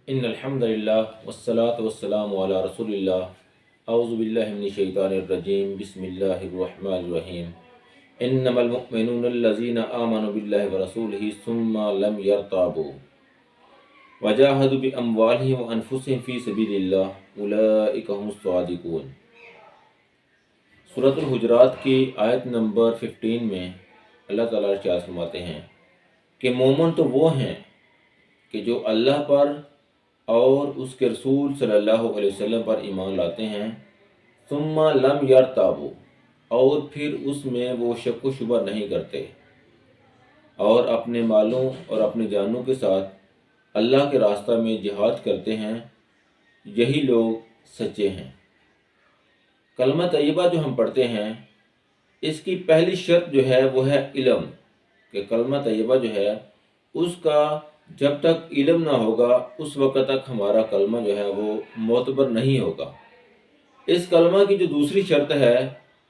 ان الحمد للہ والصلاة والسلام علی رسول اللہ اعوذ باللہ من الشیطان الرجیم بسم اللہ الرحمن الرحیم انما المؤمنون الذین آمنوا باللہ ورسولہ ثم لم يرتابوا وجاہدوا باموالہم وانفسہم فی سبیل اللہ اولئک هم الصادقون۔ سورۃ الحجرات کی آیت نمبر 15 میں اللہ تعالیٰ ارشاد فرماتے ہیں کہ مومن تو وہ ہیں کہ جو اللہ پر اور اس کے رسول صلی اللہ علیہ وسلم پر ایمان لاتے ہیں، ثم لم یرتابوا، اور پھر اس میں وہ شک و شبہ نہیں کرتے، اور اپنے مالوں اور اپنے جانوں کے ساتھ اللہ کے راستہ میں جہاد کرتے ہیں، یہی لوگ سچے ہیں۔ کلمہ طیبہ جو ہم پڑھتے ہیں، اس کی پہلی شرط جو ہے وہ ہے علم، کہ کلمہ طیبہ جو ہے اس کا جب تک علم نہ ہوگا اس وقت تک ہمارا کلمہ جو ہے وہ معتبر نہیں ہوگا۔ اس کلمہ کی جو دوسری شرط ہے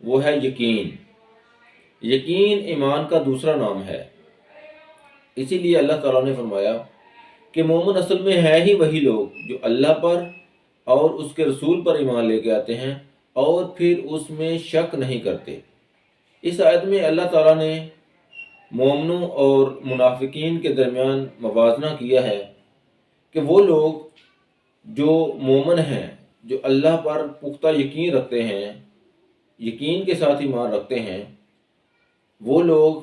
وہ ہے یقین۔ یقین ایمان کا دوسرا نام ہے۔ اسی لیے اللہ تعالیٰ نے فرمایا کہ مومن اصل میں ہے ہی وہی لوگ جو اللہ پر اور اس کے رسول پر ایمان لے کے آتے ہیں اور پھر اس میں شک نہیں کرتے۔ اس آیت میں اللہ تعالیٰ نے مومنوں اور منافقین کے درمیان موازنہ کیا ہے کہ وہ لوگ جو مومن ہیں، جو اللہ پر پختہ یقین رکھتے ہیں، یقین کے ساتھ ایمان رکھتے ہیں، وہ لوگ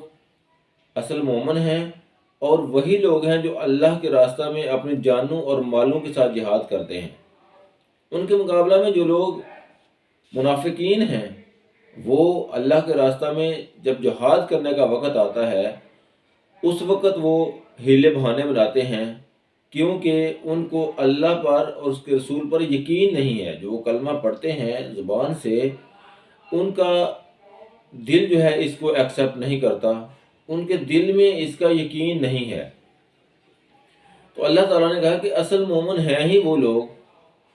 اصل مومن ہیں، اور وہی لوگ ہیں جو اللہ کے راستہ میں اپنے جانوں اور مالوں کے ساتھ جہاد کرتے ہیں۔ ان کے مقابلہ میں جو لوگ منافقین ہیں، وہ اللہ کے راستہ میں جب جہاد کرنے کا وقت آتا ہے اس وقت وہ ہیلے بہانے بناتے ہیں، کیونکہ ان کو اللہ پر اور اس کے رسول پر یقین نہیں ہے۔ جو وہ کلمہ پڑھتے ہیں زبان سے، ان کا دل جو ہے اس کو ایکسیپٹ نہیں کرتا، ان کے دل میں اس کا یقین نہیں ہے۔ تو اللہ تعالیٰ نے کہا کہ اصل مومن ہیں ہی وہ لوگ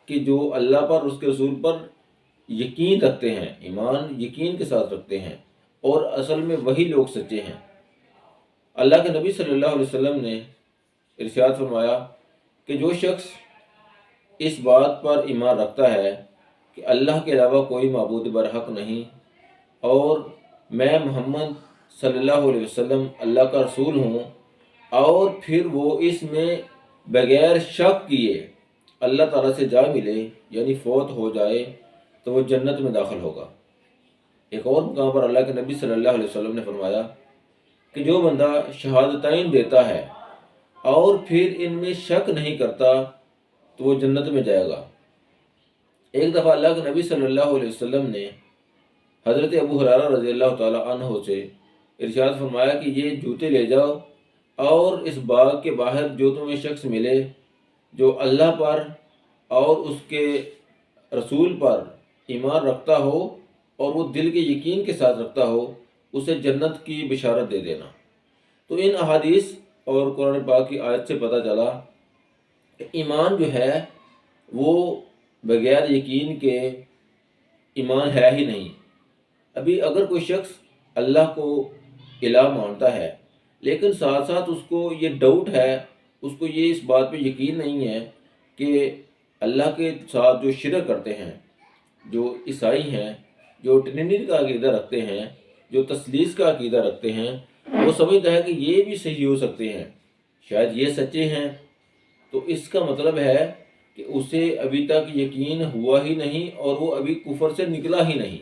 کہ جو اللہ پر اور اس کے رسول پر یقین رکھتے ہیں، ایمان یقین کے ساتھ رکھتے ہیں، اور اصل میں وہی لوگ سچے ہیں۔ اللہ کے نبی صلی اللہ علیہ وسلم نے ارشاد فرمایا کہ جو شخص اس بات پر ایمان رکھتا ہے کہ اللہ کے علاوہ کوئی معبود برحق نہیں، اور میں محمد صلی اللہ علیہ وسلم اللہ کا رسول ہوں، اور پھر وہ اس میں بغیر شک کیے اللہ تعالیٰ سے جا ملے، یعنی فوت ہو جائے، تو وہ جنت میں داخل ہوگا۔ ایک اور مقام پر اللہ کے نبی صلی اللہ علیہ وسلم نے فرمایا کہ جو بندہ شہادتین دیتا ہے اور پھر ان میں شک نہیں کرتا تو وہ جنت میں جائے گا۔ ایک دفعہ اللہ کے نبی صلی اللہ علیہ وسلم نے حضرت ابو ہریرہ رضی اللہ تعالی عنہ سے ارشاد فرمایا کہ یہ جوتے لے جاؤ، اور اس باغ کے باہر جو تمہیں شخص ملے جو اللہ پر اور اس کے رسول پر ایمان رکھتا ہو اور وہ دل کے یقین کے ساتھ رکھتا ہو، اسے جنت کی بشارت دے دینا۔ تو ان احادیث اور قرآن پاک کی آیت سے پتہ چلا کہ ایمان جو ہے وہ بغیر یقین کے ایمان ہے ہی نہیں۔ ابھی اگر کوئی شخص اللہ کو الہ مانتا ہے لیکن ساتھ ساتھ اس کو یہ ڈاؤٹ ہے، اس کو یہ اس بات پہ یقین نہیں ہے کہ اللہ کے ساتھ جو شرک کرتے ہیں، جو عیسائی ہیں، جو ٹرینٹی کا عقیدہ رکھتے ہیں، جو تثلیث کا عقیدہ رکھتے ہیں، وہ سمجھتا ہے کہ یہ بھی صحیح ہو سکتے ہیں، شاید یہ سچے ہیں، تو اس کا مطلب ہے کہ اسے ابھی تک یقین ہوا ہی نہیں اور وہ ابھی کفر سے نکلا ہی نہیں۔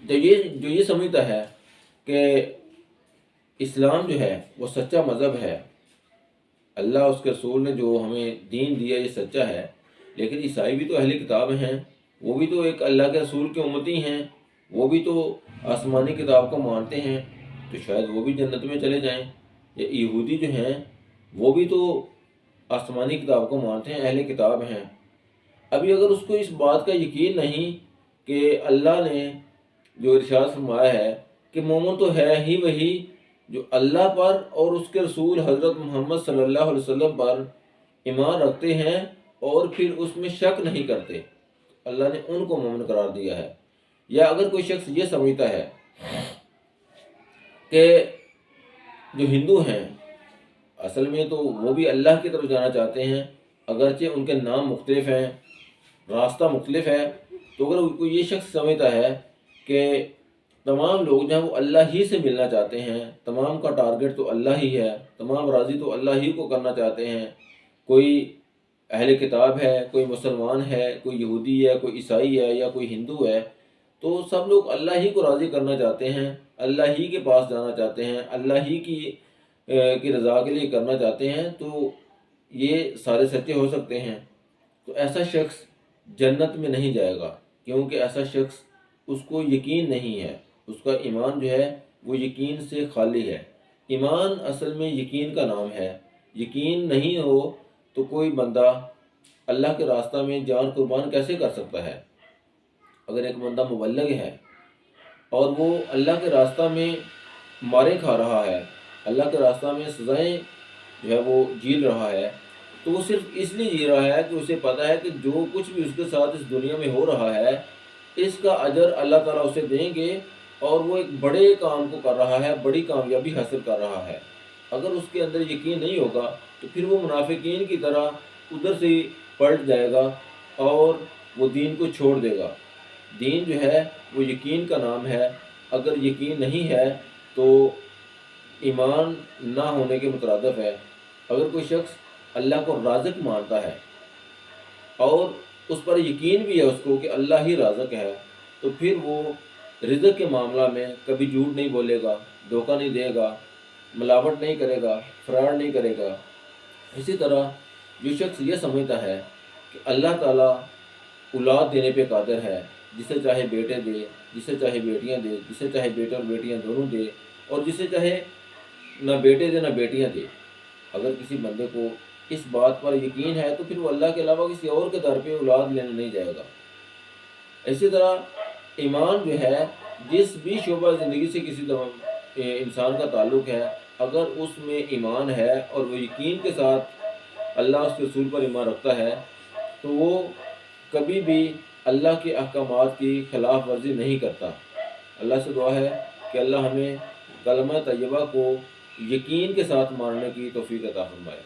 جو یہ سمجھتا ہے کہ اسلام جو ہے وہ سچا مذہب ہے، اللہ اس کے رسول نے جو ہمیں دین دیا یہ سچا ہے، لیکن عیسائی بھی تو اہل کتاب ہیں، وہ بھی تو ایک اللہ کے رسول کے امتی ہیں، وہ بھی تو آسمانی کتاب کو مانتے ہیں، تو شاید وہ بھی جنت میں چلے جائیں۔ یا یہودی جو ہیں وہ بھی تو آسمانی کتاب کو مانتے ہیں، اہل کتاب ہیں۔ ابھی اگر اس کو اس بات کا یقین نہیں کہ اللہ نے جو ارشاد فرمایا ہے کہ مومن تو ہے ہی وہی جو اللہ پر اور اس کے رسول حضرت محمد صلی اللہ علیہ وسلم پر ایمان رکھتے ہیں اور پھر اس میں شک نہیں کرتے، اللہ نے ان کو مومن قرار دیا ہے۔ یا اگر کوئی شخص یہ سمجھتا ہے کہ جو ہندو ہیں اصل میں تو وہ بھی اللہ کی طرف جانا چاہتے ہیں، اگرچہ ان کے نام مختلف ہیں، راستہ مختلف ہے، تو اگر کوئی یہ شخص سمجھتا ہے کہ تمام لوگ جو ہیں وہ اللہ ہی سے ملنا چاہتے ہیں، تمام کا ٹارگٹ تو اللہ ہی ہے، تمام راضی تو اللہ ہی کو کرنا چاہتے ہیں، کوئی اہل کتاب ہے، کوئی مسلمان ہے، کوئی یہودی ہے، کوئی عیسائی ہے یا کوئی ہندو ہے، تو سب لوگ اللہ ہی کو راضی کرنا چاہتے ہیں، اللہ ہی کے پاس جانا چاہتے ہیں، اللہ ہی کی رضا کے لیے کرنا چاہتے ہیں، تو یہ سارے سچے ہو سکتے ہیں۔ تو ایسا شخص جنت میں نہیں جائے گا، کیونکہ ایسا شخص اس کو یقین نہیں ہے، اس کا ایمان جو ہے وہ یقین سے خالی ہے۔ ایمان اصل میں یقین کا نام ہے، یقین نہیں ہو تو کوئی بندہ اللہ کے راستہ میں جان قربان کیسے کر سکتا ہے؟ اگر ایک بندہ مبلغ ہے اور وہ اللہ کے راستہ میں مارے کھا رہا ہے، اللہ کے راستہ میں سزائیں جو ہے وہ جیل رہا ہے، تو وہ صرف اس لیے جی رہا ہے کہ اسے پتہ ہے کہ جو کچھ بھی اس کے ساتھ اس دنیا میں ہو رہا ہے اس کا اجر اللہ تعالیٰ اسے دیں گے، اور وہ ایک بڑے کام کو کر رہا ہے، بڑی کامیابی حاصل کر رہا ہے۔ اگر اس کے اندر یقین نہیں ہوگا تو پھر وہ منافقین کی طرح ادھر سے ہی پلٹ جائے گا اور وہ دین کو چھوڑ دے گا۔ دین جو ہے وہ یقین کا نام ہے، اگر یقین نہیں ہے تو ایمان نہ ہونے کے مترادف ہے۔ اگر کوئی شخص اللہ کو رازق مانتا ہے اور اس پر یقین بھی ہے اس کو کہ اللہ ہی رازق ہے، تو پھر وہ رزق کے معاملہ میں کبھی جھوٹ نہیں بولے گا، دھوکہ نہیں دے گا، ملاوٹ نہیں کرے گا، فراڈ نہیں کرے گا۔ اسی طرح جو شخص یہ سمجھتا ہے کہ اللہ تعالیٰ اولاد دینے پہ قادر ہے، جسے چاہے بیٹے دے، جسے چاہے بیٹیاں دے، جسے چاہے بیٹے اور بیٹیاں دونوں دے، اور جسے چاہے نہ بیٹے دے نہ بیٹیاں دے، اگر کسی بندے کو اس بات پر یقین ہے تو پھر وہ اللہ کے علاوہ کسی اور کے در پہ اولاد لینے نہیں جائے گا۔ اسی طرح ایمان جو ہے جس بھی شعبہ زندگی سے کسی انسان کا تعلق ہے، اگر اس میں ایمان ہے اور وہ یقین کے ساتھ اللہ اس کے رسول پر ایمان رکھتا ہے تو وہ کبھی بھی اللہ کے احکامات کی خلاف ورزی نہیں کرتا۔ اللہ سے دعا ہے کہ اللہ ہمیں کلمہ طیبہ کو یقین کے ساتھ ماننے کی توفیق عطا فرمائے۔